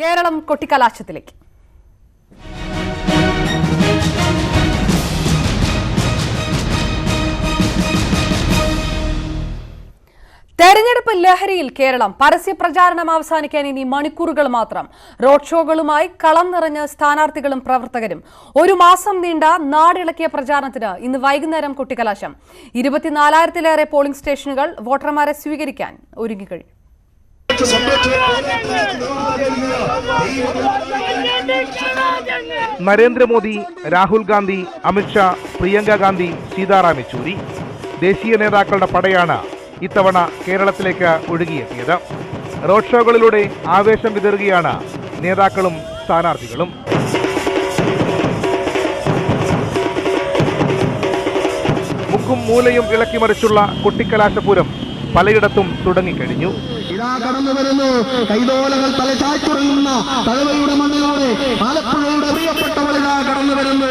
കേരളം കൊട്ടിക്കലാശത്തിലേക്ക്. തെരഞ്ഞെടുപ്പ് ലഹരിയിൽ കേരളം. പരസ്യ പ്രചാരണം അവസാനിക്കാൻ ഇനി മണിക്കൂറുകൾ മാത്രം. റോഡ് ഷോകളുമായി കളം നിറഞ്ഞ സ്ഥാനാർത്ഥികളും പ്രവർത്തകരും. ഒരു മാസം നീണ്ട നാടിളക്കിയ പ്രചാരണത്തിന് ഇന്ന് വൈകുന്നേരം കൊട്ടിക്കലാശം. 24,000-ലേറെ പോളിംഗ് സ്റ്റേഷനുകൾ വോട്ടർമാരെ സ്വീകരിക്കാൻ ഒരുങ്ങിക്കഴിഞ്ഞു. നരേന്ദ്രമോദി, രാഹുൽ ഗാന്ധി, അമിത്ഷാ, പ്രിയങ്ക ഗാന്ധി, സീതാറാം യെച്ചൂരി ദേശീയ നേതാക്കളുടെ പടയാണ് ഇത്തവണ കേരളത്തിലേക്ക് ഒഴുകിയെത്തിയത്. റോഡ് ഷോകളിലൂടെ ആവേശം വിതറുകയാണ് നേതാക്കളും സ്ഥാനാർത്ഥികളും. മുക്കും മൂലയും ഇളക്കിമറിച്ചുള്ള കൊട്ടിക്കലാശപൂരം പലയിടത്തും തുടങ്ങിക്കഴിഞ്ഞു. ഇതാ കടന്നു വരുന്നു കൈതോലകൾ തലചായ്ച്ചുറങ്ങുന്ന തഴവയുടെ മണ്ണിലൂടെ ആലപ്പുഴയുടെ പ്രിയപ്പെട്ടവളിതാ കടന്നു വരുന്നു.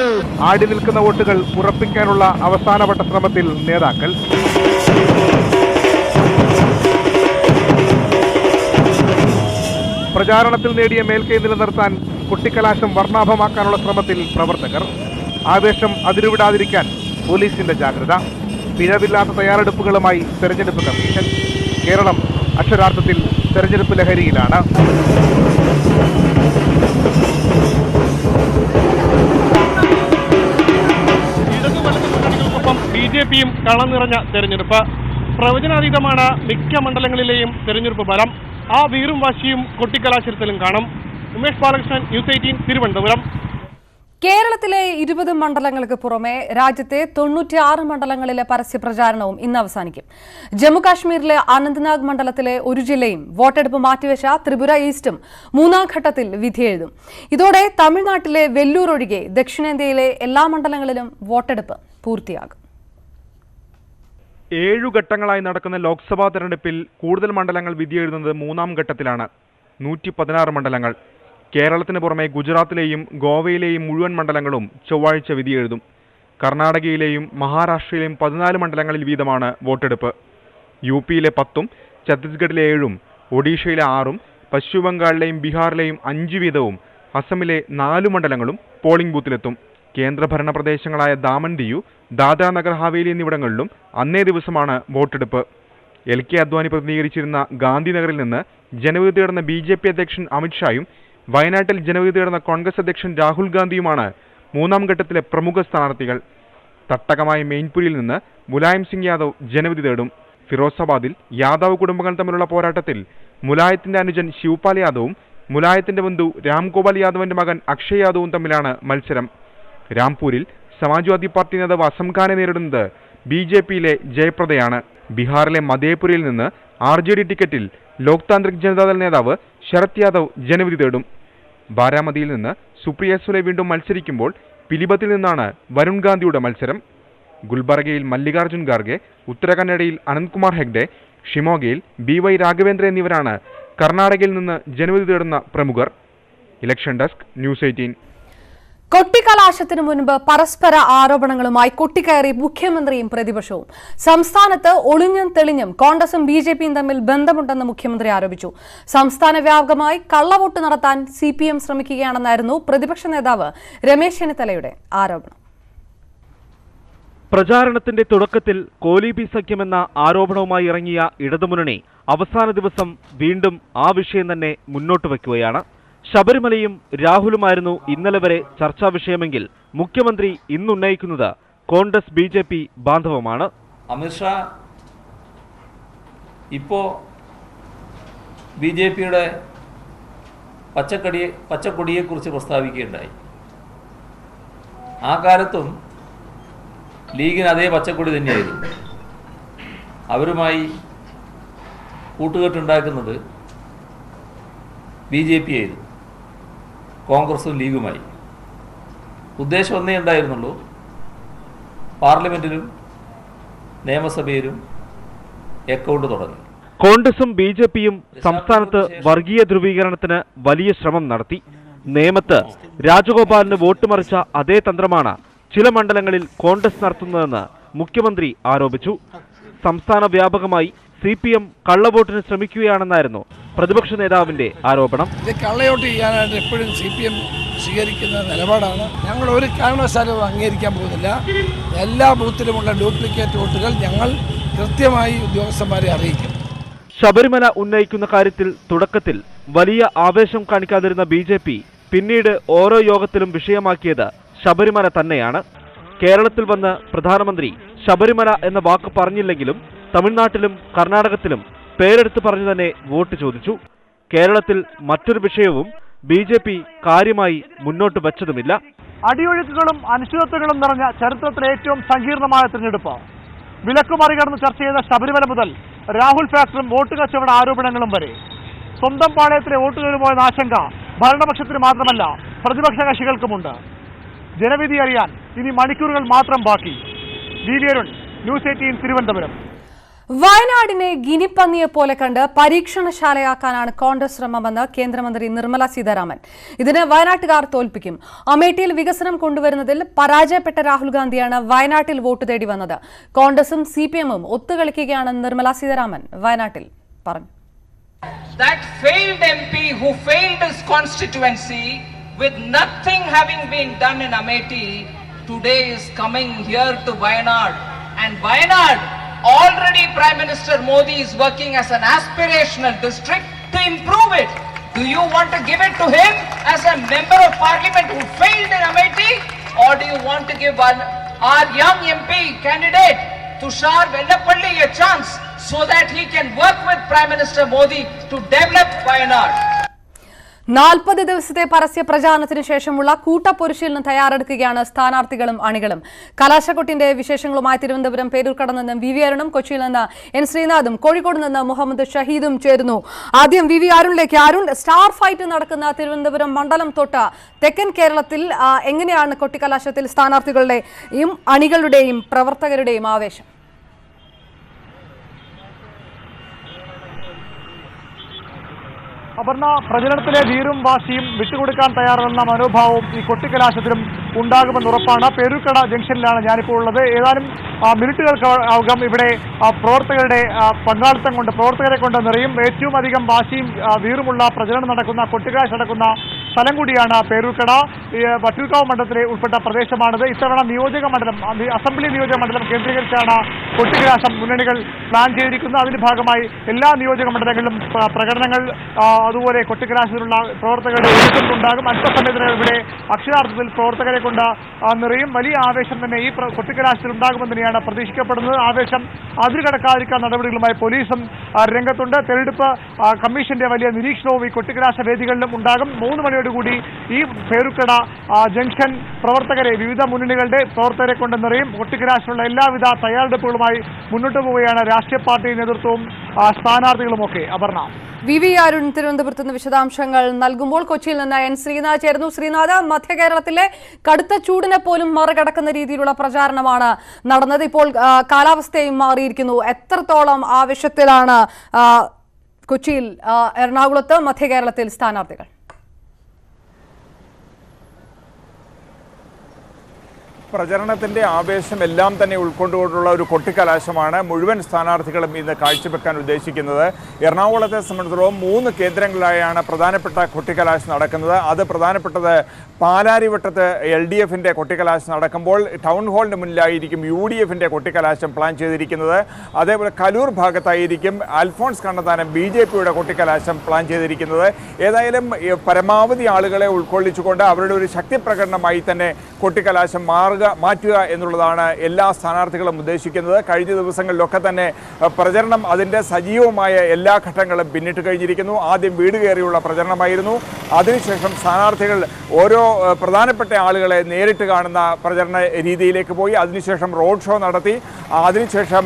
ആടി നിൽക്കുന്ന വോട്ടുകൾ ഉറപ്പിക്കാനുള്ള അവസാനവട്ട ശ്രമത്തിൽ നേതാക്കൾ. പ്രചാരണത്തിൽ നേടിയ മേൽക്കൈ നിലനിർത്താൻ കൊട്ടിക്കലാശം വർണ്ണാഭമാക്കാനുള്ള ശ്രമത്തിൽ പ്രവർത്തകർ. ആവേശം അതിരുവിടാതിരിക്കാൻ പോലീസിന്റെ ജാഗ്രത. പിഴവില്ലാത്ത തയ്യാറെടുപ്പുകളുമായി തെരഞ്ഞെടുപ്പ് കമ്മീഷൻ. കേരളം അക്ഷരാർത്ഥത്തിൽ തെരഞ്ഞെടുപ്പ് ലഹരിയിലാണ്. ഇടതുവലതുമുന്നണികൾക്കൊപ്പം BJPയും കളം നിറഞ്ഞ തെരഞ്ഞെടുപ്പ്. പ്രവചനാതീതമാണ് മിക്ക മണ്ഡലങ്ങളിലെയും തെരഞ്ഞെടുപ്പ് ഫലം. ആ വീറും വാശിയും കൊട്ടിക്കലാശത്തിലും കാണും. ഉമേഷ് ബാലകൃഷ്ണൻ, ന്യൂസ് 18, തിരുവനന്തപുരം. കേരളത്തിലെ 20 മണ്ഡലങ്ങൾക്ക് പുറമെ രാജ്യത്തെ 96 മണ്ഡലങ്ങളിലെ പരസ്യ പ്രചാരണവും ഇന്ന് അവസാനിക്കും. ജമ്മുകാശ്മീരിലെ അനന്ത്നാഗ് മണ്ഡലത്തിലെ ഒരു ജില്ലയും വോട്ടെടുപ്പ് മാറ്റിവെച്ച ത്രിപുര ഈസ്റ്റും 3ാം ഘട്ടത്തിൽ വിധിയെഴുതും. ഇതോടെ തമിഴ്നാട്ടിലെ വെല്ലൂർ ഒഴികെ ദക്ഷിണേന്ത്യയിലെ എല്ലാ മണ്ഡലങ്ങളിലും വോട്ടെടുപ്പ് പൂർത്തിയാകും. 7 ഘട്ടങ്ങളായി നടക്കുന്ന ലോക്സഭാ തെരഞ്ഞെടുപ്പിൽ കൂടുതൽ മണ്ഡലങ്ങൾ വിധിയെഴുതുന്നത് 3ാം ഘട്ടത്തിലാണ്. 116 മണ്ഡലങ്ങൾ. കേരളത്തിന് പുറമെ ഗുജറാത്തിലെയും ഗോവയിലെയും മുഴുവൻ മണ്ഡലങ്ങളും ചൊവ്വാഴ്ച വിധിയെഴുതും. കർണാടകയിലെയും മഹാരാഷ്ട്രയിലെയും 14 മണ്ഡലങ്ങളിൽ വീതമാണ് വോട്ടെടുപ്പ്. UPയിലെ 10ഉം ഛത്തീസ്ഗഡിലെ 7ഉം ഒഡീഷയിലെ 6ഉം പശ്ചിമബംഗാളിലെയും ബീഹാറിലെയും 5 വീതവും അസമിലെ 4 മണ്ഡലങ്ങളും പോളിംഗ് ബൂത്തിലെത്തും. കേന്ദ്രഭരണ പ്രദേശങ്ങളായ ദാമൻ ദിയു, ദാദ്ര നഗർ ഹവേലി എന്നിവിടങ്ങളിലും അന്നേ ദിവസമാണ് വോട്ടെടുപ്പ്. LK അദ്വാനി പ്രതിനിധീകരിച്ചിരുന്ന ഗാന്ധിനഗറിൽ നിന്ന് ജനവിധി തേടുന്ന BJP അധ്യക്ഷൻ അമിത്ഷായും വയനാട്ടിൽ ജനവിധി തേടുന്ന കോൺഗ്രസ് അധ്യക്ഷൻ രാഹുൽ ഗാന്ധിയുമാണ് 3ാം ഘട്ടത്തിലെ പ്രമുഖ സ്ഥാനാർത്ഥികൾ. തട്ടകമായ മെയിൻപുരിയിൽ നിന്ന് മുലായം സിംഗ് യാദവ് ജനവിധി തേടും. ഫിറോസാബാദിൽ യാദവ് കുടുംബങ്ങൾ തമ്മിലുള്ള പോരാട്ടത്തിൽ മുലായത്തിന്റെ അനുജൻ ശിവപാൽ യാദവും മുലായത്തിന്റെ ബന്ധു രാംഗോപാൽ യാദവിന്റെ മകൻ അക്ഷയ് യാദവും തമ്മിലാണ് മത്സരം. രാംപൂരിൽ സമാജ്വാദി പാർട്ടി നേതാവ് അസം ഖാനെ നേരിടുന്നത് BJPയിലെ ജയപ്രദയാണ്. ബീഹാറിലെ മധേപുരയിൽ നിന്ന് RJD ടിക്കറ്റിൽ ലോക് താന്ത്രിക് ജനതാദൾ നേതാവ് ശരത് യാദവ് ജനവിധി തേടും. ബാരാമതിയിൽ നിന്ന് സുപ്രിയ സുലെ വീണ്ടും മത്സരിക്കുമ്പോൾ പിലിഭത്തിൽ നിന്നാണ് വരുൺ ഗാന്ധിയുടെ മത്സരം. ഗുൽബർഗയിൽ മല്ലികാർജുൻ ഖാർഗെ, ഉത്തരകന്നഡയിൽ അനന്ത്കുമാർ ഹെഗ്ഡെ, ഷിമോഗയിൽ BY രാഘവേന്ദ്ര എന്നിവരാണ് കർണാടകയിൽ നിന്ന് ജനവിധി തേടുന്ന പ്രമുഖർ. Election desk, news 18. കൊട്ടിക്കലാശത്തിനു മുൻപ് പരസ്പര ആരോപണങ്ങളുമായി കൊട്ടിക്കയറി മുഖ്യമന്ത്രിയും പ്രതിപക്ഷവും. സംസ്ഥാനത്ത് ഒളിഞ്ഞും തെളിഞ്ഞും കോൺഗ്രസും BJPയും തമ്മിൽ ബന്ധമുണ്ടെന്ന് മുഖ്യമന്ത്രി ആരോപിച്ചു. സംസ്ഥാന വ്യാപകമായി കള്ളവോട്ട് നടത്താൻ CPM ശ്രമിക്കുകയാണെന്നായിരുന്നു പ്രതിപക്ഷ നേതാവ് രമേശ് ചെന്നിത്തലയുടെ ആരോപണം. പ്രചാരണത്തിന്റെ തുടക്കത്തിൽ കോലീബി സഖ്യമെന്ന ആരോപണവുമായി ഇറങ്ങിയ ഇടതുമുന്നണി അവസാന ദിവസം വീണ്ടും ആ വിഷയം തന്നെ മുന്നോട്ട് വയ്ക്കുകയാണ്. ശബരിമലയും രാഹുലുമായിരുന്നു ഇന്നലെ വരെ ചർച്ചാ വിഷയമെങ്കിൽ മുഖ്യമന്ത്രി ഇന്നുന്നയിക്കുന്നത് കോൺഗ്രസ് BJP ബാന്ധവമാണ്. അമിത്ഷാ ഇപ്പോൾ BJPയുടെ പച്ചക്കൊടിയെക്കുറിച്ച് പ്രസ്താവിക്കുകയുണ്ടായി. ആ കാലത്തും ലീഗിന് അതേ പച്ചക്കൊടി തന്നെയായിരുന്നു. അവരുമായി കൂട്ടുകെട്ടുണ്ടാക്കുന്നത് BJP ആയിരുന്നു, കോൺഗ്രസും ലീഗുമായി. ഉദ്ദേശം ഒന്നേ ഉണ്ടായിരുന്നുള്ളൂ, പാർലമെന്റിലും നിയമസഭയിലും അക്കൗണ്ട് തുടങ്ങി. കോൺഗ്രസും BJPയും സംസ്ഥാനത്ത് വർഗീയ ധ്രുവീകരണത്തിന് വലിയ ശ്രമം നടത്തി. നേമത്ത് രാജഗോപാലിന് വോട്ട് മറിച്ച അതേ തന്ത്രമാണ് ചില മണ്ഡലങ്ങളിൽ കോൺഗ്രസ് നടത്തുന്നതെന്ന് മുഖ്യമന്ത്രി ആരോപിച്ചു. സംസ്ഥാന വ്യാപകമായി CPM കള്ളവോട്ടിന് ശ്രമിക്കുകയാണെന്നായിരുന്നു പ്രതിപക്ഷ നേതാവിന്റെ ആരോപണം. ഇത് കള്ളവോട്ട് ചെയ്യാനായിട്ട് എപ്പോഴും CPM സ്വീകരിക്കുന്ന നിലപാടാണ്. ഞങ്ങൾ ഒരു കാരണവശാലും അംഗീകരിക്കാൻ പോകുന്നില്ല. എല്ലാ ബൂത്തിലുമുള്ള ഡ്യൂപ്ലിക്കേറ്റ് വോട്ടുകൾ ഞങ്ങൾ കൃത്യമായി ഉദ്യോഗസ്ഥന്മാരെ അറിയിക്കും. ശബരിമല ഉന്നയിക്കുന്ന കാര്യത്തിൽ തുടക്കത്തിൽ വലിയ ആവേശം കാണിക്കാതിരുന്ന BJP പിന്നീട് ഓരോ യോഗത്തിലും വിഷയമാക്കിയത് ശബരിമല തന്നെയാണ്. കേരളത്തിൽ വന്ന് പ്രധാനമന്ത്രി ശബരിമല എന്ന വാക്ക് പറഞ്ഞില്ലെങ്കിലും തമിഴ്നാട്ടിലും കർണാടകത്തിലും പേരെടുത്ത് പറഞ്ഞു തന്നെ വോട്ട് ചോദിച്ചു. കേരളത്തിൽ മറ്റൊരു വിഷയവും BJP കാര്യമായി മുന്നോട്ട് വച്ചതുമില്ല. അടിയൊഴുക്കുകളും അനിശ്ചിതത്വങ്ങളും നിറഞ്ഞ ചരിത്രത്തിലെ ഏറ്റവും സങ്കീർണമായ തിരഞ്ഞെടുപ്പ്. വിലക്ക് മറികടന്ന് ചർച്ച ചെയ്ത ശബരിമല മുതൽ രാഹുൽ ഫാക്ടറും വോട്ട് കച്ചവട ആരോപണങ്ങളും വരെ സ്വന്തം പാളയത്തിലെ വോട്ടുകളുമായെന്ന ആശങ്ക ഭരണപക്ഷത്തിന് മാത്രമല്ല പ്രതിപക്ഷ കക്ഷികൾക്കുമുണ്ട്. ജനവിധി അറിയാൻ ഇനി മണിക്കൂറുകൾ മാത്രം ബാക്കി. V Arun, News 18 Thiruvananthapuram. വയനാടിനെ ഗിനിപ്പന്നിയെ പോലെ കണ്ട് പരീക്ഷണശാലയാക്കാനാണ് കോൺഗ്രസ് ശ്രമമെന്ന് കേന്ദ്രമന്ത്രി നിർമ്മല സീതാരാമൻ. ഇതിന് വയനാട്ടുകാർ തോൽപ്പിക്കും. അമേഠിയിൽ വികസനം കൊണ്ടുവരുന്നതിൽ പരാജയപ്പെട്ട രാഹുൽ ഗാന്ധിയാണ് വയനാട്ടിൽ വോട്ട് തേടി വന്നത്. കോൺഗ്രസും CPM-ഉം ഒത്തുകളിക്കുകയാണെന്ന് നിർമ്മല സീതാരാമൻ വയനാട്ടിൽ പറഞ്ഞു. That failed MP who failed his constituency with nothing having been done in Amethi today is coming here to Wayanad, and Wayanad already Prime Minister Modi is working as an aspirational district to improve it. Do you want to give it to him as a member of parliament who failed in Amethi, or do you want to give our young MP candidate Tushar Vellappalli a chance so that he can work with Prime Minister Modi to develop Wayanad? 40 ദിവസത്തെ പരസ്യ പ്രചാരണത്തിന് ശേഷമുള്ള കൂട്ടപരിശീലനം തയ്യാറെടുക്കുകയാണ് സ്ഥാനാർത്ഥികളും അണികളും. കലാശക്കൊട്ടിന്റെ വിശേഷങ്ങളുമായി തിരുവനന്തപുരം പേരൂർക്കട നിന്നും V അരുണും, കൊച്ചിയിൽ നിന്ന് N ശ്രീനാഥും, Kozhikode നിന്ന് മുഹമ്മദ് ഷഹീദും ചേരുന്നു. ആദ്യം വി അരുണിലേക്ക്. അരുൺ, സ്റ്റാർ ഫൈറ്റ് നടക്കുന്ന തിരുവനന്തപുരം മണ്ഡലം തൊട്ട് തെക്കൻ കേരളത്തിൽ എങ്ങനെയാണ് കൊട്ടിക്കലാശത്തിൽ സ്ഥാനാർത്ഥികളുടെയും അണികളുടെയും പ്രവർത്തകരുടെയും ആവേശം? അപർണ, പ്രചരണത്തിലെ വീറും വാശിയും വിട്ടുകൊടുക്കാൻ തയ്യാറെന്ന മനോഭാവവും ഈ കൊട്ടിക്കലാശത്തിലും ഉണ്ടാകുമെന്ന് ഉറപ്പാണ്. പേരൂർക്കട ജംഗ്ഷനിലാണ് ഞാനിപ്പോൾ ഉള്ളത്. ഏതാനും മിനിറ്റുകൾക്കകം ഇവിടെ പ്രവർത്തകരുടെ പങ്കാളിത്തം കൊണ്ട് പ്രവർത്തകരെ കൊണ്ട് നിറയും. ഏറ്റവും അധികം വാശിയും വീറുമുള്ള പ്രചരണം നടക്കുന്ന കൊട്ടിക്കലാശം നടക്കുന്ന സ്ഥലം കൂടിയാണ് പേരൂർക്കട. വട്ടിയൂർക്കാവ് മണ്ഡലത്തിലെ ഉൾപ്പെട്ട പ്രദേശമാണിത്. ഇത്തവണ അസംബ്ലി നിയോജക മണ്ഡലം കേന്ദ്രീകരിച്ചാണ് കൊട്ടിക്കലാശം മുന്നണികൾ പ്ലാൻ ചെയ്തിരിക്കുന്നത്. അതിന്റെ ഭാഗമായി എല്ലാ നിയോജക മണ്ഡലങ്ങളിലും പ്രകടനങ്ങൾ അതുപോലെ കൊട്ടിക്കലാശത്തിലുള്ള പ്രവർത്തകരുടെ ഒരുക്കങ്ങളുണ്ടാകും. അല്പസമയത്തിനകം ഇവിടെ അക്ഷരാർത്ഥത്തിൽ പ്രവർത്തകരെ കൊണ്ട് നിറയും. വലിയ ആവേശം തന്നെ ഈ കൊട്ടിക്കലാശത്തിൽ ഉണ്ടാകുമെന്ന് തന്നെയാണ് പ്രതീക്ഷിക്കപ്പെടുന്നത്. ആവേശം അതിരുകടക്കാതിരിക്കാൻ നടപടികളുമായി പോലീസും രംഗത്തുണ്ട്. തെരഞ്ഞെടുപ്പ് കമ്മീഷന്റെ വലിയ നിരീക്ഷണവും ഈ കൊട്ടിക്കലാശ വേദികളിലും ഉണ്ടാകും. 3 മണിയോടുകൂടി ഈ പേരുക്കട ജംഗ്ഷൻ പ്രവർത്തകരെ, വിവിധ മുന്നണികളുടെ പ്രവർത്തകരെ കൊണ്ട് നിറയും. കൊട്ടിക്കലാശത്തിലുള്ള എല്ലാവിധ തയ്യാറെടുപ്പുകളുമായി മുന്നോട്ട് പോവുകയാണ് രാഷ്ട്രീയ പാർട്ടി നേതൃത്വവും സ്ഥാനാർത്ഥികളുമൊക്കെ. അപർണ, വി അരുൺ തിരുവനന്തപുരത്ത് നിന്ന് വിശദാംശങ്ങൾ നൽകുമ്പോൾ കൊച്ചിയിൽ നിന്ന് N ശ്രീനാഥ് ചേർന്നു. ശ്രീനാഥ്, മധ്യ കേരളത്തിലെ കടുത്ത ചൂടിനെ പോലും മറികടക്കുന്ന രീതിയിലുള്ള പ്രചാരണമാണ് നടന്നത്. ഇപ്പോൾ കാലാവസ്ഥയും മാറിയിരിക്കുന്നു. എത്രത്തോളം ആവേശത്തിലാണ് കൊച്ചിയിൽ, എറണാകുളത്ത്, മധ്യ കേരളത്തിൽ സ്ഥാനാർത്ഥികൾ? പ്രചരണത്തിന്റെ ആവേശം എല്ലാം തന്നെ ഉൾക്കൊണ്ടുകൊണ്ടുള്ള ഒരു കൊട്ടിക്കലാശമാണ് മുഴുവൻ സ്ഥാനാർത്ഥികളും ഇന്ന് കാഴ്ചവെക്കാൻ ഉദ്ദേശിക്കുന്നത്. എറണാകുളത്തെ സംബന്ധിച്ചിടത്തോളം 3 കേന്ദ്രങ്ങളിലായാണ് പ്രധാനപ്പെട്ട കൊട്ടിക്കലാശം നടക്കുന്നത്. അത് പ്രധാനപ്പെട്ടത് പാലാരിവട്ടത്ത് LDF-ന്റെ കൊട്ടിക്കലാശം നടക്കുമ്പോൾ ടൗൺ ഹാളിന് മുന്നിലായിരിക്കും UDF-ന്റെ കൊട്ടിക്കലാശം പ്ലാൻ ചെയ്തിരിക്കുന്നത്. അതേപോലെ കലൂർ ഭാഗത്തായിരിക്കും അൽഫോൺസ് കണ്ണന്താനം BJP-യുടെ കൊട്ടിക്കലാശം പ്ലാൻ ചെയ്തിരിക്കുന്നത്. ഏതായാലും പരമാവധി ആളുകളെ ഉൾക്കൊള്ളിച്ചുകൊണ്ട് അവരുടെ ഒരു ശക്തി പ്രകടനമായി തന്നെ കൊട്ടിക്കലാശം മാറ്റുക എന്നുള്ളതാണ് എല്ലാ സ്ഥാനാർത്ഥികളും ഉദ്ദേശിക്കുന്നത്. കഴിഞ്ഞ ദിവസങ്ങളിലൊക്കെ തന്നെ പ്രചരണം അതിൻ്റെ സജീവമായ എല്ലാ ഘട്ടങ്ങളും പിന്നിട്ട് കഴിഞ്ഞിരിക്കുന്നു. ആദ്യം വീട് കയറിയുള്ള പ്രചരണമായിരുന്നു. അതിനുശേഷം സ്ഥാനാർത്ഥികൾ ഓരോ പ്രധാനപ്പെട്ട ആളുകളെ നേരിട്ട് കാണുന്ന പ്രചരണ രീതിയിലേക്ക് പോയി. അതിനുശേഷം റോഡ് ഷോ നടത്തി. അതിനുശേഷം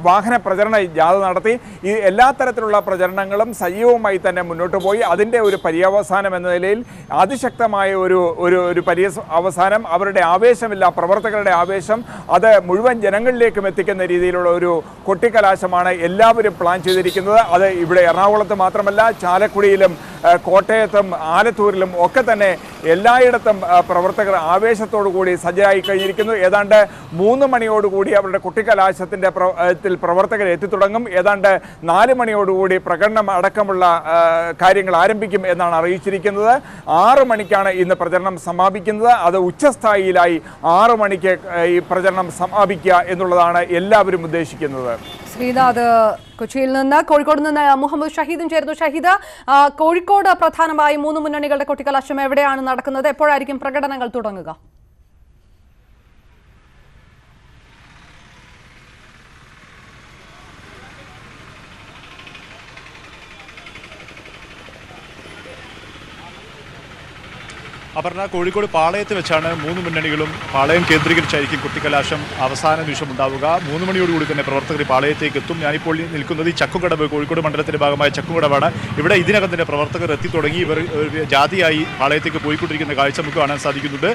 വാഹന പ്രചരണ ജാഥ നടത്തി. ഈ എല്ലാ തരത്തിലുള്ള പ്രചരണങ്ങളും സജീവമായി തന്നെ മുന്നോട്ട് പോയി. അതിൻ്റെ ഒരു പര്യവസാനം എന്ന നിലയിൽ അതിശക്തമായ ഒരു അവസാനം അവരുടെ ആവേശമില്ല, പ്രവർത്തകരുടെ ആവേശം അത് മുഴുവൻ ജനങ്ങളിലേക്കും എത്തിക്കുന്ന രീതിയിലുള്ള ഒരു കൊട്ടിക്കലാശമാണ് എല്ലാവരും പ്ലാൻ ചെയ്തിരിക്കുന്നത്. അത് ഇവിടെ എറണാകുളത്ത് മാത്രമല്ല, ചാലക്കുടിയിലും കോട്ടയത്തും ആലത്തൂരിലും ഒക്കെ തന്നെ എല്ലായിടത്തും പ്രവർത്തകർ ആവേശത്തോടു കൂടി സജ്ജരായി കഴിഞ്ഞിരിക്കുന്നു. ഏതാണ്ട് 3 മണിയോടുകൂടി അവരുടെ കുട്ടിക്കലാശത്തിൻ്റെ പ്രവർത്തകർ എത്തിത്തുടങ്ങും. ഏതാണ്ട് 4 മണിയോടുകൂടി പ്രകടനം അടക്കമുള്ള കാര്യങ്ങൾ ആരംഭിക്കും എന്നാണ് അറിയിച്ചിരിക്കുന്നത്. 6 മണിക്കാണ് ഇന്ന് പ്രചരണം സമാപിക്കുന്നത്. അത് ഉച്ചസ്ഥായിയിലായി 6 മണിക്ക് ഈ പ്രചരണം സമാപിക്കുക എന്നുള്ളതാണ് എല്ലാവരും ഉദ്ദേശിക്കുന്നത്. ശ്രീനാഥ് കൊച്ചിയിൽ നിന്ന്, കോഴിക്കോട് നിന്ന് മുഹമ്മദ് ഷഹീദും ചേർന്നു. ഷഹീദ്, കോഴിക്കോട് പ്രധാനമായും 3 മുന്നണികളുടെ കൊട്ടിക്കലാശം എവിടെയാണ് നടക്കുന്നത്? എപ്പോഴായിരിക്കും പ്രകടനങ്ങൾ തുടങ്ങുക? അപർണ, കോഴിക്കോട് പാളയത്ത് വെച്ചാണ് 3 മുന്നണികളും പാളയം കേന്ദ്രീകരിച്ചായിരിക്കും കുട്ടിക്കലാശം അവസാന നിമിഷം ഉണ്ടാവുക. 3 മണിയോടുകൂടി തന്നെ പ്രവർത്തകർ പാളയത്തേക്ക് എത്തും. ഞാനിപ്പോൾ നിൽക്കുന്നത് ഈ ചക്കുകടവ്, കോഴിക്കോട് മണ്ഡലത്തിന്റെ ഭാഗമായ ചക്കുകടവാണ്. ഇവിടെ ഇതിനകം തന്നെ പ്രവർത്തകർ എത്തിത്തുടങ്ങി. ഇവർ ജാതിയായി പാളയത്തേക്ക് പോയിക്കൊണ്ടിരിക്കുന്ന കാഴ്ച നമുക്ക് കാണാൻ സാധിക്കുന്നുണ്ട്.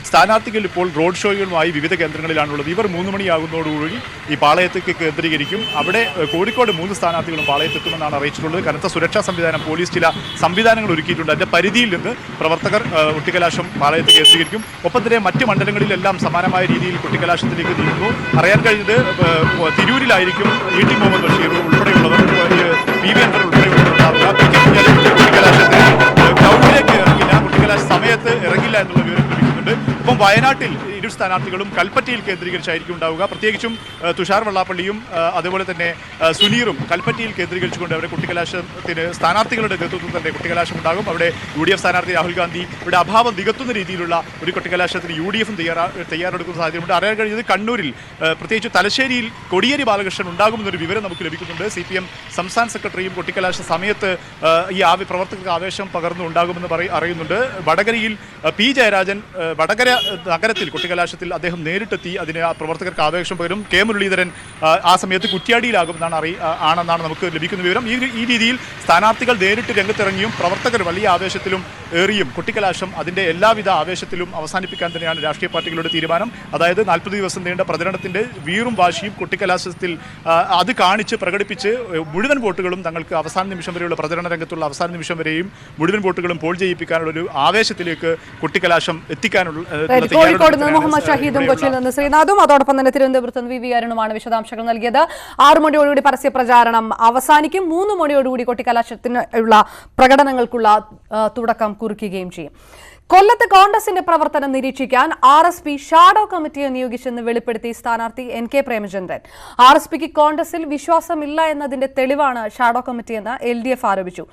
സ്ഥാനാർത്ഥികൾ ഇപ്പോൾ റോഡ് ഷോകളുമായി വിവിധ കേന്ദ്രങ്ങളിലാണുള്ളത്. ഇവർ 3 മണിയാകുന്നതോടുകൂടി ഈ പാളയത്തേക്ക് കേന്ദ്രീകരിക്കും. അവിടെ കോഴിക്കോട് 3 സ്ഥാനാർത്ഥികളും പാളയത്തെത്തുമെന്നാണ് അറിയിച്ചിട്ടുള്ളത്. കനത്ത സുരക്ഷാ സംവിധാനം, പോലീസ് ചില സംവിധാനങ്ങൾ ഒരുക്കിയിട്ടുണ്ട്. അതിന്റെ പരിധിയിൽ നിന്ന് പ്രവർത്തകർ കുട്ടിക്കലാശം പാളയത്ത് കേന്ദ്രീകരിക്കും. ഒപ്പം തന്നെ മറ്റ് മണ്ഡലങ്ങളിലെല്ലാം സമാനമായ രീതിയിൽ കുട്ടിക്കലാശത്തിലേക്ക് നീങ്ങുന്നു. അറിയാൻ കഴിഞ്ഞത് തിരൂരിലായിരിക്കും ഇ.ടി. മുഹമ്മദ് ബഷീർ ഉൾപ്പെടെയുള്ളവർ, പി വി അൻവർ ഉൾപ്പെടെയുള്ളവർ ഉണ്ടാവുക. കുട്ടിക്കലാശത്തിന് ഗ്രൗണ്ടിലേക്ക് ഇറങ്ങില്ല, കുട്ടിക്കലാശ സമയത്ത് ഇറങ്ങില്ല എന്നുള്ള വിവരം ലഭിക്കുന്നുണ്ട്. ഒപ്പം വയനാട്ടിൽ 2 സ്ഥാനാർത്ഥികളും കൽപ്പറ്റയിൽ കേന്ദ്രീകരിച്ചായിരിക്കും ഉണ്ടാവുക. പ്രത്യേകിച്ചും തുഷാർ വെള്ളാപ്പള്ളിയും അതുപോലെ തന്നെ സുനീറും കൽപ്പറ്റയിൽ കേന്ദ്രീകരിച്ചുകൊണ്ട് അവിടെ കുട്ടിക്കലാശത്തിന് സ്ഥാനാർത്ഥികളുടെ നേതൃത്വത്തിൽ തന്നെ കുട്ടിക്കലാശം ഉണ്ടാകും. അവിടെ UDF സ്ഥാനാർത്ഥി രാഹുൽ ഗാന്ധി ഇവിടെ അഭാവം നികത്തുന്ന രീതിയിലുള്ള ഒരു കുട്ടിക്കലാശത്തിന് UDF തയ്യാറെടുക്കുന്ന സാധ്യതയുണ്ട്. അറിയാൻ കഴിഞ്ഞത് കണ്ണൂരിൽ പ്രത്യേകിച്ച് തലശ്ശേരിയിൽ കോടിയേരി ബാലകൃഷ്ണൻ ഉണ്ടാകുമെന്നൊരു വിവരം നമുക്ക് ലഭിക്കുന്നുണ്ട്. CPM സംസ്ഥാന സെക്രട്ടറിയും കുട്ടിക്കലാശ സമയത്ത് ഈ പ്രവർത്തകർക്ക് ആവേശം പകർന്നു ഉണ്ടാകുമെന്ന് അറിയുന്നുണ്ട്. വടകരയിൽ P ജയരാജൻ വടകര നഗരത്തിൽ കുട്ടിക്കലാശത്തിൽ അദ്ദേഹം നേരിട്ടെത്തി അതിന് പ്രവർത്തകർക്ക് ആവേശം പകരും. K മുരളീധരൻ ആ സമയത്ത് ആണെന്നാണ് നമുക്ക് ലഭിക്കുന്ന വിവരം. ഈ രീതിയിൽ സ്ഥാനാർത്ഥികൾ നേരിട്ട് രംഗത്തിറങ്ങിയും പ്രവർത്തകർ വലിയ ആവേശത്തിലും ഏറിയും കുട്ടിക്കലാശം അതിൻ്റെ എല്ലാവിധ ആവേശത്തിലും അവസാനിപ്പിക്കാൻ തന്നെയാണ് രാഷ്ട്രീയ പാർട്ടികളുടെ തീരുമാനം. അതായത് 40 ദിവസം നീണ്ട പ്രചരണത്തിൻ്റെ വീറും വാശിയും കുട്ടിക്കലാശത്തിൽ അത് കാണിച്ച് പ്രകടിപ്പിച്ച് മുഴുവൻ വോട്ടുകളും തങ്ങൾക്ക് അവസാന നിമിഷം വരെയുള്ള പ്രചരണ രംഗത്തുള്ള അവസാന നിമിഷം വരെയും മുഴുവൻ വോട്ടുകളും പോൾ ചെയ്യിപ്പിക്കാനുള്ള ഒരു ആവേശത്തിലേക്ക് കുട്ടിക്കലാശം എത്തിക്കാനുള്ള കോഴിക്കോട് നിന്ന് മുഹമ്മദ് ഷഹീദും, കൊച്ചിയിൽ നിന്ന് ശ്രീനാഥും, അതോടൊപ്പം തന്നെ തിരുവനന്തപുരത്ത് നിന്ന് VV അരുണുമാണ് വിശദാംശങ്ങൾ നൽകിയത്. 6 മണിയോടുകൂടി പരസ്യ പ്രചാരണം അവസാനിക്കും. 3 മണിയോടുകൂടി കൊട്ടിക്കലാശത്തിനുള്ള പ്രകടനങ്ങൾക്കുള്ള തുടക്കം കുറിക്കുകയും ചെയ്യും. കൊല്ലത്ത് കോൺഗ്രസിന്റെ പ്രവർത്തനം നിരീക്ഷിക്കാൻ RSP ഷാഡോ കമ്മിറ്റിയെ നിയോഗിച്ചെന്ന് വെളിപ്പെടുത്തി സ്ഥാനാർത്ഥി NK പ്രേമചന്ദ്രൻ. RSPക്ക് കോൺഗ്രസിൽ വിശ്വാസമില്ല എന്നതിന്റെ തെളിവാണ് ഷാഡോ കമ്മിറ്റിയെന്ന് LDF ആരോപിച്ചു.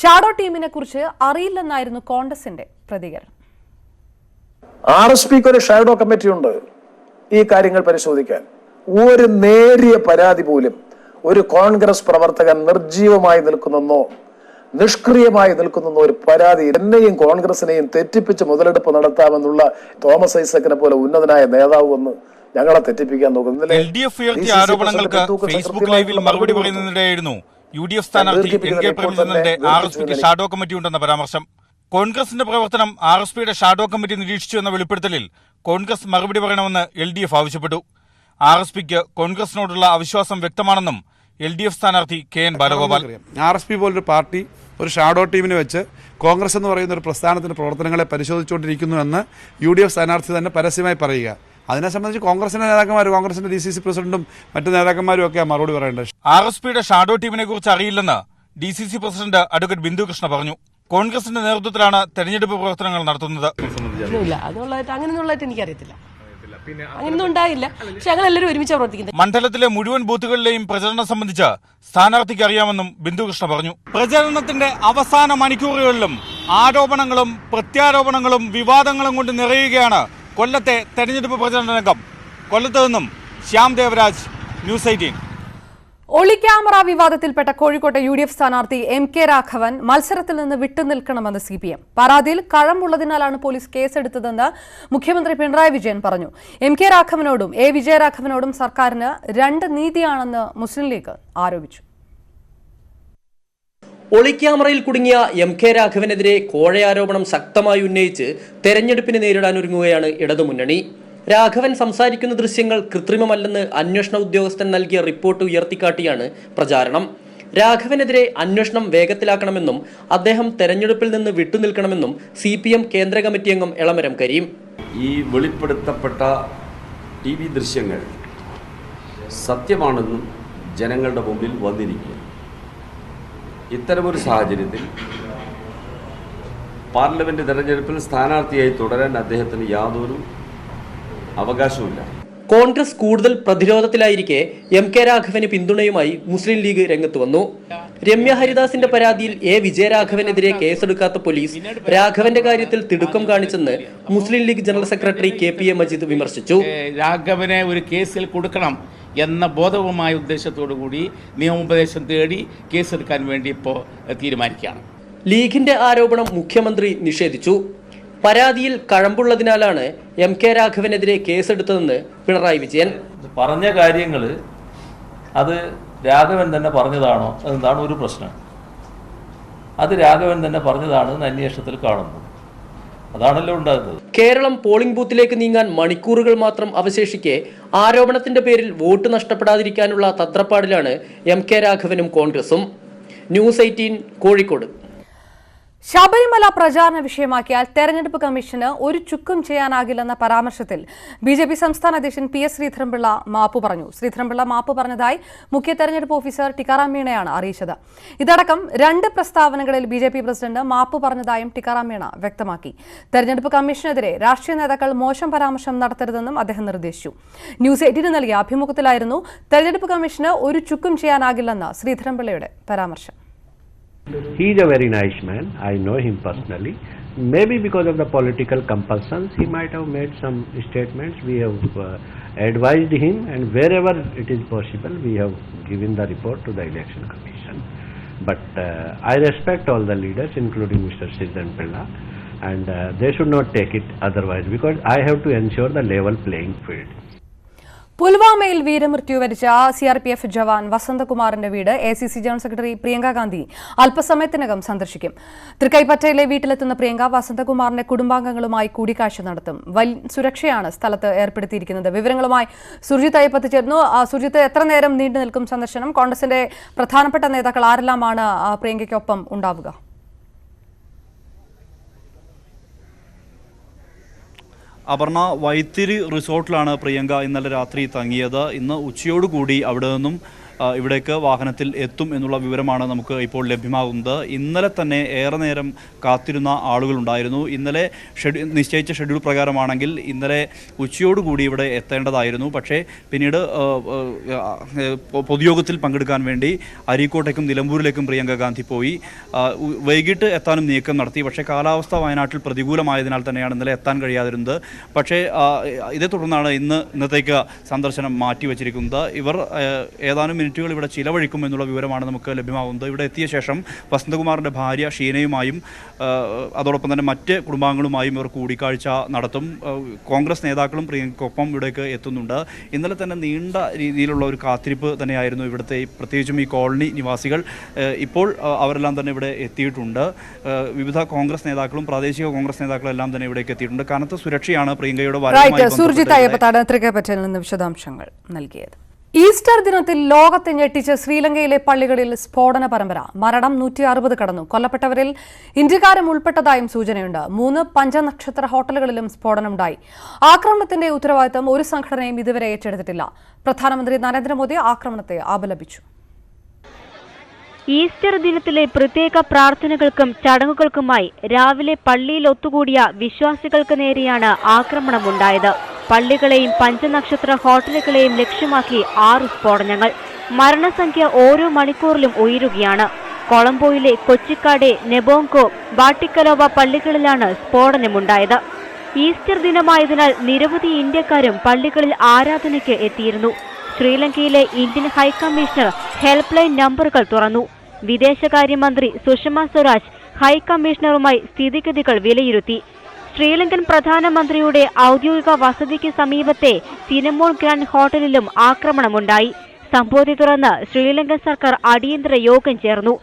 ഷാഡോ ടീമിനെ കുറിച്ച് അറിയില്ലെന്നായിരുന്നു കോൺഗ്രസിന്റെ പ്രതികരണം. RSPക്ക് ഒരു ഷാഡോ കമ്മിറ്റി ഉണ്ട് ഈ കാര്യങ്ങൾ പരിശോധിക്കാൻ. ഒരു നേരിയ പരാതി പോലും ഒരു കോൺഗ്രസ് പ്രവർത്തകൻ നിർജീവമായി നിൽക്കുന്നെന്നോ നിഷ്ക്രിയമായി നിൽക്കുന്ന ഒരു പരാതി എന്നെയും കോൺഗ്രസിനെയും തെറ്റിപ്പിച്ച് മുതലെടുപ്പ് നടത്താമെന്നുള്ള തോമസ് ഐസക്കിനെ പോലെ ഉന്നതനായ നേതാവ് വന്ന് ഞങ്ങളെ തെറ്റിപ്പിക്കാൻ നോക്കുന്നത്. LDF ഉയർത്തിയ ആരോപണങ്ങൾക്ക് ഫേസ്ബുക്ക് ലൈവിൽ മറുപടി പറയുന്നതിനിടെയായിരുന്നു UDF സ്ഥാനാർത്ഥി NK പ്രേമചന്ദ്രന്റെ RSPക്ക് ഷാഡോ കമ്മിറ്റി ഉണ്ടെന്ന പരാമർശം. കോൺഗ്രസിന്റെ പ്രവർത്തനം RSPയുടെ ഷാഡോ കമ്മിറ്റി നിരീക്ഷിച്ചു എന്ന വെളിപ്പെടുത്തലിൽ കോൺഗ്രസ് മറുപടി പറയണമെന്ന് LDF ആവശ്യപ്പെട്ടു. RSPക്ക് കോൺഗ്രസിനോടുള്ള അവിശ്വാസം വ്യക്തമാണെന്നും LDF സ്ഥാനാർത്ഥി KN ബാലഗോപാൽ. RSP പോലൊരു പാർട്ടി ഒരു ഷാഡോ ടീമിനെ വെച്ച് കോൺഗ്രസ് എന്ന് പറയുന്ന ഒരു പ്രസ്ഥാനത്തിന്റെ പ്രവർത്തനങ്ങളെ പരിശോധിച്ചുകൊണ്ടിരിക്കുന്നുവെന്ന് UDF സ്ഥാനാർത്ഥി തന്നെ പരസ്യമായി പറയുക. അതിനെ സംബന്ധിച്ച് കോൺഗ്രസിന്റെ നേതാക്കന്മാർ, കോൺഗ്രസിന്റെ DCC പ്രസിഡന്റും മറ്റു നേതാക്കന്മാരും ഒക്കെ മറുപടി പറയേണ്ടത്. RSPയുടെ ഷാഡോ ടീമിനെ കുറിച്ച് അറിയില്ലെന്ന് DCC president advocate Bindu Krishna പറഞ്ഞു. കോൺഗ്രസിന്റെ നേതൃത്വത്തിലാണ് തെരഞ്ഞെടുപ്പ് പ്രവർത്തനങ്ങൾ നടത്തുന്നത്. അങ്ങനെയുള്ളതായിട്ട് എനിക്കറിയത്തില്ല, അങ്ങനെയൊന്നും ഉണ്ടായില്ല. പക്ഷെ ഞങ്ങൾ എല്ലാവരും ഒരുമിച്ച് പ്രവർത്തിക്കുന്നത്. മണ്ഡലത്തിലെ മുഴുവൻ ബൂത്തുകളിലെയും പ്രചരണം സംബന്ധിച്ച് സ്ഥാനാർത്ഥിക്ക് അറിയാമെന്നും ബിന്ദു കൃഷ്ണ പറഞ്ഞു. പ്രചരണത്തിന്റെ അവസാന മണിക്കൂറുകളിലും ആരോപണങ്ങളും പ്രത്യാരോപണങ്ങളും വിവാദങ്ങളും കൊണ്ട് നിറയുകയാണ് കൊല്ലത്തെ തെരഞ്ഞെടുപ്പ് പ്രചരണ രംഗം. കൊല്ലത്ത് നിന്നും ശ്യാം ദേവരാജ്, ന്യൂസ് 18. ഒളിക്യാമറ വിവാദത്തിൽപ്പെട്ട കോഴിക്കോട്ടെ UDF സ്ഥാനാർത്ഥി MK രാഘവൻ മത്സരത്തിൽ നിന്ന് വിട്ടുനിൽക്കണമെന്ന് CPM. പരാതിയിൽ കഴമ്പുള്ളതിനാലാണ് പോലീസ് കേസെടുത്തതെന്ന് മുഖ്യമന്ത്രി പിണറായി വിജയൻ പറഞ്ഞു. MK രാഘവനോടും A വിജയരാഘവനോടും സർക്കാരിന് 2 നീതിയാണെന്ന് മുസ്ലിം ലീഗ് ആരോപിച്ചു. ഒളിക്യാമറയിൽ കുടുങ്ങിയ MK രാഘവനെതിരെ കോഴയാരോപണം ശക്തമായി ഉന്നയിച്ച് തെരഞ്ഞെടുപ്പിനെ നേരിടാനൊരുങ്ങുകയാണ് ഇടതുമുന്നണി. രാഘവൻ സംസാരിക്കുന്ന ദൃശ്യങ്ങൾ കൃത്രിമമല്ലെന്ന് അന്വേഷണ ഉദ്യോഗസ്ഥൻ നൽകിയ റിപ്പോർട്ട് ഉയർത്തിക്കാട്ടിയാണ് പ്രചാരണം. രാഘവനെതിരെ അന്വേഷണം വേഗത്തിലാക്കണമെന്നും അദ്ദേഹം തെരഞ്ഞെടുപ്പിൽ നിന്ന് വിട്ടുനിൽക്കണമെന്നും CPM കേന്ദ്ര കമ്മിറ്റി അംഗം എളമരം കരീം. ഈ വെളിപ്പെടുത്തപ്പെട്ട TV ദൃശ്യങ്ങൾ സത്യമാണെന്നും ജനങ്ങളുടെ മുമ്പിൽ വന്നിരിക്കുക. ഇത്തരമൊരു സാഹചര്യത്തിൽ പാർലമെന്റ് തെരഞ്ഞെടുപ്പിൽ സ്ഥാനാർത്ഥിയായി തുടരാൻ അദ്ദേഹത്തിന് യാതൊരു അവകാശവുമില്ല. കോൺഗ്രസ് കൂടുതൽ പ്രതിരോധത്തിലായിരിക്കെ MK രാഘവന് പിന്തുണയുമായി മുസ്ലിം ലീഗ് രംഗത്ത് വന്നു. രമ്യ ഹരിദാസിന്റെ പരാതിയിൽ വിജയരാഘവനെതിരെ കേസെടുക്കാത്ത പോലീസ് രാഘവന്റെ കാര്യത്തിൽ തിടുക്കം കാണിച്ചെന്ന് Muslim League general secretary KPA Majeed വിമർശിച്ചു. രാഘവനെ ഒരു കേസിൽ കൊടുക്കണം എന്ന ബോധവുമായ ഉദ്ദേശത്തോടു കൂടി നിയമോപദേശം തേടി കേസെടുക്കാൻ വേണ്ടി ഇപ്പോൾ തീരുമാനിക്കുകയാണ്. ലീഗിന്റെ ആരോപണം മുഖ്യമന്ത്രി നിഷേധിച്ചു. പരാതിയിൽ കഴമ്പുള്ളതിനാലാണ് MK രാഘവനെതിരെ കേസെടുത്തതെന്ന് പിണറായി വിജയൻ. പറഞ്ഞ കാര്യങ്ങൾ അത് രാഘവൻ തന്നെ പറഞ്ഞതാണോ എന്നതാണ് ഒരു പ്രശ്നം. അത് രാഘവൻ തന്നെ പറഞ്ഞതാണെന്ന് അന്വേഷണത്തിൽ കാണുന്നു. അതാണല്ലോ ഉണ്ടാകുന്നത്. കേരളം പോളിംഗ് ബൂത്തിലേക്ക് നീങ്ങാൻ മണിക്കൂറുകൾ മാത്രം അവശേഷിക്കെ ആരോപണത്തിന്റെ പേരിൽ വോട്ട് നഷ്ടപ്പെടാതിരിക്കാനുള്ള തത്രപ്പാടിലാണ് MK രാഘവനും കോൺഗ്രസും. News 18 കോഴിക്കോട്. ശബരിമല പ്രചാരണ വിഷയമാക്കിയാൽ തെരഞ്ഞെടുപ്പ് കമ്മീഷന് ഒരു ചുക്കും ചെയ്യാനാകില്ലെന്ന പരാമർശത്തിൽ BJP സംസ്ഥാന അധ്യക്ഷൻ PS ശ്രീധരൻപിള്ള മാപ്പ് പറഞ്ഞു. ശ്രീധരൻപിള്ള മാപ്പ് പറഞ്ഞതായി മുഖ്യ തെരഞ്ഞെടുപ്പ് ഓഫീസർ ടിക്കാറാം മീണയാണ് അറിയിച്ചത്. ഇതടക്കം 2 പ്രസ്താവനകളിൽ BJP പ്രസിഡന്റ് മാപ്പ് പറഞ്ഞതായും ടിക്കാറാം മീണ വ്യക്തമാക്കി. തെരഞ്ഞെടുപ്പ് കമ്മീഷനെതിരെ രാഷ്ട്രീയ നേതാക്കൾ മോശം പരാമർശം നടത്തരുതെന്നും അദ്ദേഹം നിർദ്ദേശിച്ചു. News 18 നൽകിയ അഭിമുഖത്തിലായിരുന്നു തെരഞ്ഞെടുപ്പ് കമ്മീഷന് ഒരു ചുക്കും ചെയ്യാനാകില്ലെന്ന ശ്രീധരൻപിള്ളയുടെ പരാമർശം. He is a very nice man. I know him personally. Maybe because of the political compulsions, he might have made some statements. We have advised him, and wherever it is possible, we have given the report to the Election Commission. But I respect all the leaders, including Mr. Sridharanpilla, and they should not take it otherwise, because I have to ensure the level playing field. പുൽവാമയിൽ വീരമൃത്യു വരിച്ച CRPF ജവാൻ വസന്തകുമാറിന്റെ വീട് ACC general secretary Priyanka Gandhi അല്പസമയത്തിനകം സന്ദർശിക്കും. തൃക്കൈപ്പറ്റയിലെ വീട്ടിലെത്തുന്ന പ്രിയങ്ക വസന്തകുമാറിന്റെ കുടുംബാംഗങ്ങളുമായി കൂടിക്കാഴ്ച നടത്തും. വലിയ സുരക്ഷയാണ് സ്ഥലത്ത് ഏർപ്പെടുത്തിയിരിക്കുന്നത്. വിവരങ്ങളുമായി സുർജിത്ത് അയ്യപ്പത്ത് ചേർന്നു. സുർജിത്ത്, എത്ര നേരം നീണ്ടു നിൽക്കും സന്ദർശനം? കോൺഗ്രസിന്റെ പ്രധാനപ്പെട്ട നേതാക്കൾ ആരെല്ലാമാണ് പ്രിയങ്കയ്ക്കൊപ്പം ഉണ്ടാവുക? അപർണ, വൈത്തിരി റിസോർട്ടിലാണ് പ്രിയങ്ക ഇന്നലെ രാത്രി തങ്ങിയത്. ഇന്ന് ഉച്ചയോടുകൂടി അവിടെ നിന്നും ഇവിടേക്ക് വാഹനത്തിൽ എത്തും എന്നുള്ള വിവരമാണ് നമുക്ക് ഇപ്പോൾ ലഭ്യമാകുന്നത്. ഇന്നലെ തന്നെ ഏറെ നേരം കാത്തിരുന്ന ആളുകളുണ്ടായിരുന്നു. ഇന്നലെ നിശ്ചയിച്ച ഷെഡ്യൂൾ പ്രകാരമാണെങ്കിൽ ഇന്നലെ ഉച്ചയോടുകൂടി ഇവിടെ എത്തേണ്ടതായിരുന്നു. പക്ഷേ പിന്നീട് പൊതുയോഗത്തിൽ പങ്കെടുക്കാൻ വേണ്ടി അരീക്കോട്ടേക്കും നിലമ്പൂരിലേക്കും പ്രിയങ്ക ഗാന്ധി പോയി. വൈകിട്ട് എത്താനും നീക്കം നടത്തി. പക്ഷേ കാലാവസ്ഥ വയനാട്ടിൽ പ്രതികൂലമായതിനാൽ തന്നെയാണ് ഇന്നലെ എത്താൻ കഴിയാതിരുന്നത്. പക്ഷേ ഇതേ തുടർന്നാണ് ഇന്നത്തേക്ക് സന്ദർശനം മാറ്റിവെച്ചിരിക്കുന്നത്. ഇവർ ഏതാനും മിനിറ്റുകൾ ഇവിടെ ചിലവഴിക്കും എന്നുള്ള വിവരമാണ് നമുക്ക് ലഭ്യമാകുന്നത്. ഇവിടെ എത്തിയ ശേഷം വസന്തകുമാറിൻ്റെ ഭാര്യ ഷീനയുമായും അതോടൊപ്പം തന്നെ മറ്റ് കുടുംബാംഗങ്ങളുമായും ഇവർ കൂടിക്കാഴ്ച നടത്തും. കോൺഗ്രസ് നേതാക്കളും പ്രിയങ്കയ്ക്കൊപ്പം ഇവിടേക്ക് എത്തുന്നുണ്ട്. ഇന്നലെ തന്നെ നീണ്ട രീതിയിലുള്ള ഒരു കാത്തിരിപ്പ് തന്നെയായിരുന്നു ഇവിടുത്തെ, പ്രത്യേകിച്ചും ഈ കോളനി നിവാസികൾ. ഇപ്പോൾ അവരെല്ലാം തന്നെ ഇവിടെ എത്തിയിട്ടുണ്ട്. വിവിധ കോൺഗ്രസ് നേതാക്കളും പ്രാദേശിക കോൺഗ്രസ് നേതാക്കളും എല്ലാം തന്നെ ഇവിടേക്ക് എത്തിയിട്ടുണ്ട്. കനത്ത സുരക്ഷയാണ് പ്രിയങ്കയുടെ വിശദാംശങ്ങൾ നൽകിയത്. ഈസ്റ്റർ ദിനത്തിൽ ലോകത്തെ ഞെട്ടിച്ച ശ്രീലങ്കയിലെ പള്ളികളിൽ സ്ഫോടന പരമ്പര. മരണം 160 കടന്നു. കൊല്ലപ്പെട്ടവരിൽ ഇന്ത്യക്കാരും ഉൾപ്പെട്ടതായും സൂചനയുണ്ട്. 3 പഞ്ചനക്ഷത്ര ഹോട്ടലുകളിലും സ്ഫോടനമുണ്ടായി. ആക്രമണത്തിന്റെ ഉത്തരവാദിത്തം ഒരു സംഘടനയും ഇതുവരെ ഏറ്റെടുത്തിട്ടില്ല. പ്രധാനമന്ത്രി നരേന്ദ്രമോദി ആക്രമണത്തെ അപലപിച്ചു. ഈസ്റ്റർ ദിനത്തിലെ പ്രത്യേക പ്രാർത്ഥനകൾക്കും ചടങ്ങുകൾക്കുമായി രാവിലെ പള്ളിയിൽ ഒത്തുകൂടിയ വിശ്വാസികൾക്ക് നേരെയാണ് ആക്രമണമുണ്ടായത്. പള്ളികളെയും പഞ്ചനക്ഷത്ര ഹോട്ടലുകളെയും ലക്ഷ്യമാക്കി 6 സ്ഫോടനങ്ങൾ. മരണസംഖ്യ ഓരോ മണിക്കൂറിലും ഉയരുകയാണ്. കൊളംബോയിലെ കൊച്ചിക്കാടെ, നെബോങ്കോ, ബാട്ടിക്കലോവ പള്ളികളിലാണ് സ്ഫോടനമുണ്ടായത്. ഈസ്റ്റർ ദിനമായതിനാൽ നിരവധി ഇന്ത്യക്കാരും പള്ളികളിൽ ആരാധനയ്ക്ക് എത്തിയിരുന്നു. ശ്രീലങ്കയിലെ ഇന്ത്യൻ ഹൈക്കമ്മീഷണർ ഹെൽപ്പ് ലൈൻ നമ്പറുകൾ തുറന്നു. വിദേശകാര്യമന്ത്രി സുഷമ സ്വരാജ് ഹൈക്കമ്മീഷണറുമായി സ്ഥിതിഗതികൾ വിലയിരുത്തി. ശ്രീലങ്കൻ പ്രധാനമന്ത്രിയുടെ ഔദ്യോഗിക വസതിക്ക് സമീപത്തെ സിനമോൾ ഗ്രാൻഡ് ഹോട്ടലിലും ആക്രമണമുണ്ടായി. സംഭവത്തെ തുടർന്ന് ശ്രീലങ്കൻ സർക്കാർ അടിയന്തര യോഗം ചേർന്നു.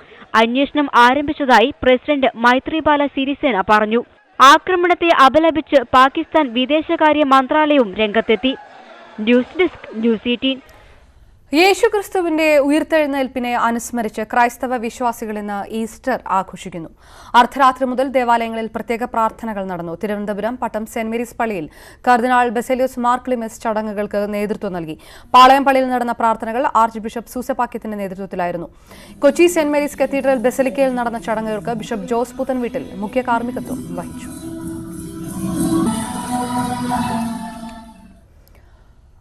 അന്വേഷണം ആരംഭിച്ചതായി പ്രസിഡന്റ് മൈത്രിപാല സിരിസേന പറഞ്ഞു. ആക്രമണത്തെ അപലപിച്ച് പാകിസ്ഥാൻ വിദേശകാര്യ മന്ത്രാലയവും രംഗത്തെത്തി. News desk, News 18. യേശുക്രിസ്തുവിന്റെ ഉയിർത്തെഴുന്നേൽപ്പിനെ അനുസ്മരിച്ച് ക്രൈസ്തവ വിശ്വാസികൾ ഇന്ന് ഈസ്റ്റർ ആഘോഷിക്കുന്നു. അർദ്ധരാത്രി മുതൽ ദേവാലയങ്ങളിൽ പ്രത്യേക പ്രാർത്ഥനകൾ നടന്നു. തിരുവനന്തപുരം പട്ടം സെന്റ് മേരീസ് പള്ളിയിൽ കർദിനാൾ ബസേലിയോസ് മാർ ക്ലിമസ് ചടങ്ങുകൾക്ക് നേതൃത്വം നൽകി. പാളയം പള്ളിയിൽ നടന്ന പ്രാർത്ഥനകൾ ആർച്ച് ബിഷപ്പ് സൂസപാക്യത്തിന്റെ നേതൃത്വത്തിലായിരുന്നു. കൊച്ചി സെന്റ് മേരീസ് കത്തീഡ്രൽ ബസലിക്കയിൽ നടന്ന ചടങ്ങുകൾക്ക് ബിഷപ്പ് ജോസ് പുത്തൻവീട്ടിൽ മുഖ്യ കാർമ്മികത്വം വഹിച്ചു.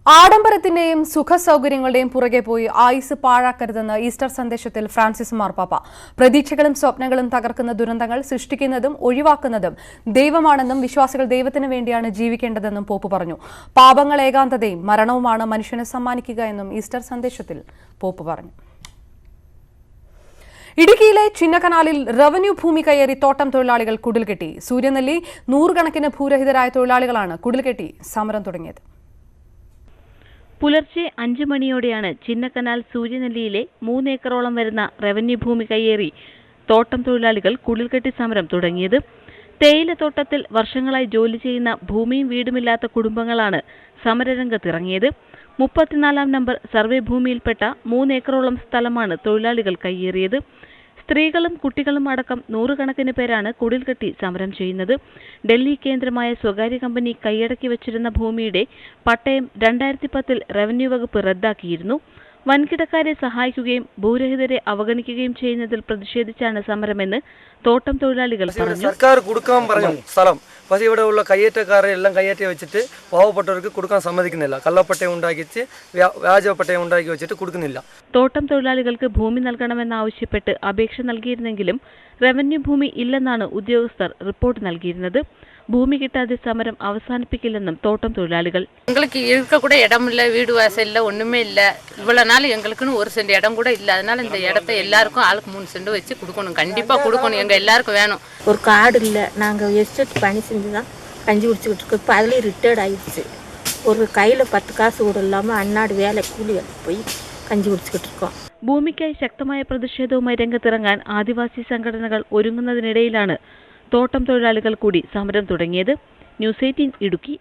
ആഡംബരത്തിന്റെയും സുഖസൗകര്യങ്ങളുടെയും പുറകെ പോയി ആയുസ് പാഴാക്കരുതെന്ന് ഈസ്റ്റർ സന്ദേശത്തിൽ ഫ്രാൻസിസ് മാർപ്പാപ്പ. പ്രതീക്ഷകളും സ്വപ്നങ്ങളും തകർക്കുന്ന ദുരന്തങ്ങൾ സൃഷ്ടിക്കുന്നതും ഒഴിവാക്കുന്നതും ദൈവമാണെന്നും വിശ്വാസികൾ ദൈവത്തിന് വേണ്ടിയാണ് ജീവിക്കേണ്ടതെന്നും പോപ്പ് പറഞ്ഞു. പാപങ്ങൾ ഏകാന്തതയും മരണവുമാണ് മനുഷ്യന് സമ്മാനിക്കുക എന്നും ഈസ്റ്റർ സന്ദേശത്തിൽ പോപ്പ് പറഞ്ഞു. ഇടുക്കിയിലെ ചിന്നക്കനാലിൽ റവന്യൂ ഭൂമി കയ്യേറി തോട്ടം തൊഴിലാളികൾ കുടിൽകെട്ടി. സൂര്യനെല്ലി നൂറുകണക്കിന് ഭൂരഹിതരായ തൊഴിലാളികളാണ് കുടിൽകെട്ടി സമരം തുടങ്ങിയത്. പുലർച്ചെ 5 മണിയോടെയാണ് ചിന്നക്കനാൽ സൂര്യനെല്ലിയിലെ 3 ഏക്കറോളം വരുന്ന റവന്യൂ ഭൂമി കയ്യേറി തോട്ടം തൊഴിലാളികൾ കുടിൽകെട്ടി സമരം തുടങ്ങിയത്. തേയിലത്തോട്ടത്തിൽ വർഷങ്ങളായി ജോലി ചെയ്യുന്ന ഭൂമിയും വീടുമില്ലാത്ത കുടുംബങ്ങളാണ് സമരരംഗത്തിറങ്ങിയത്. 34 നമ്പർ സർവേ ഭൂമിയിൽപ്പെട്ട 3 ഏക്കറോളം സ്ഥലമാണ് തൊഴിലാളികൾ കയ്യേറിയത്. സ്ത്രീകളും കുട്ടികളും അടക്കം നൂറുകണക്കിന് പേരാണ് കുടിൽകെട്ടി സമരം ചെയ്യുന്നത്. ഡൽഹി കേന്ദ്രമായ സ്വകാര്യ കമ്പനി കൈയടക്കി വച്ചിരുന്ന ഭൂമിയുടെ പട്ടയം 2010 റവന്യൂ വകുപ്പ് റദ്ദാക്കിയിരുന്നു. വൻകിടക്കാരെ സഹായിക്കുകയും ഭൂരഹിതരെ അവഗണിക്കുകയും ചെയ്യുന്നതിൽ പ്രതിഷേധിച്ചാണ് സമരമെന്ന് തോട്ടം തൊഴിലാളികൾ പറഞ്ഞു. സർക്കാർ കൊടുക്കാൻ പറഞ്ഞു സ്ഥലം, പക്ഷേ ഇവിടെ ഉള്ള കയ്യേറ്റക്കാരെ എല്ലാം കയ്യേറ്റി വെച്ചിട്ട് പാവപ്പെട്ടവർക്ക് കൊടുക്കാൻ സമ്മതിക്കുന്നില്ല. കള്ളപ്പട്ടയം ഉണ്ടാക്കിച്ച് വ്യാജപ്പട്ടയം ഉണ്ടാക്കി വെച്ചിട്ട് കൊടുക്കുന്നില്ല. തോട്ടം തൊഴിലാളികൾക്ക് ഭൂമി നൽകണമെന്നാവശ്യപ്പെട്ട് അപേക്ഷ നൽകിയിരുന്നെങ്കിലും റവന്യൂ ഭൂമി ഇല്ലെന്നാണ് ഉദ്യോഗസ്ഥർ റിപ്പോർട്ട് നൽകിയിരുന്നത്. ഭൂമി കിട്ടാതെ സമരം അവസാനിപ്പിക്കില്ലെന്നും തോട്ടം തൊഴിലാളികൾ. எங்களுக்கு இருக்க கூட இடம் இல்லை, வீடு வாசல் இல்லை, ஒன்றுமே இல்லை. இவ்வளோ நாள் எங்களுக்குன்னு 1 சென்ட் இடம் கூட இல்லை. அதனால இந்த இடத்த எல்லாருக்கும் ஆளுக்கு 3 சென்ட் வச்சு கொடுக்கணும், கண்டிப்பாக கொடுக்கணும், எங்கள் எல்லாருக்கும் வேணும். ஒரு கார்டு இல்லை, நாங்கள் எஸ்டேட் பணி செஞ்சு தான் கஞ்சி குடிச்சுக்கிட்டு இருக்கோம். இப்போ அதுலேயும் ரிட்டையர்ட் ஆகிடுச்சு. ஒரு கையில் 10 காசு கூட இல்லாமல் அன்னாடு வேலை கூலி போய் കഞ്ചി കുടിച്ചിട്ട് இருக்கோம். ഭൂമിക്കായി ശക്തമായ പ്രതിഷേധവുമായി രംഗത്തിറങ്ങാൻ ആദിവാസി സംഘടനകൾ ഒരുങ്ങുന്നതിനിടയിലാണ് തോട്ടം തൊഴിലാളികൾ കൂടി സമരം തുടങ്ങിയത്. ന്യൂസ് 18 ഇടുക്കി.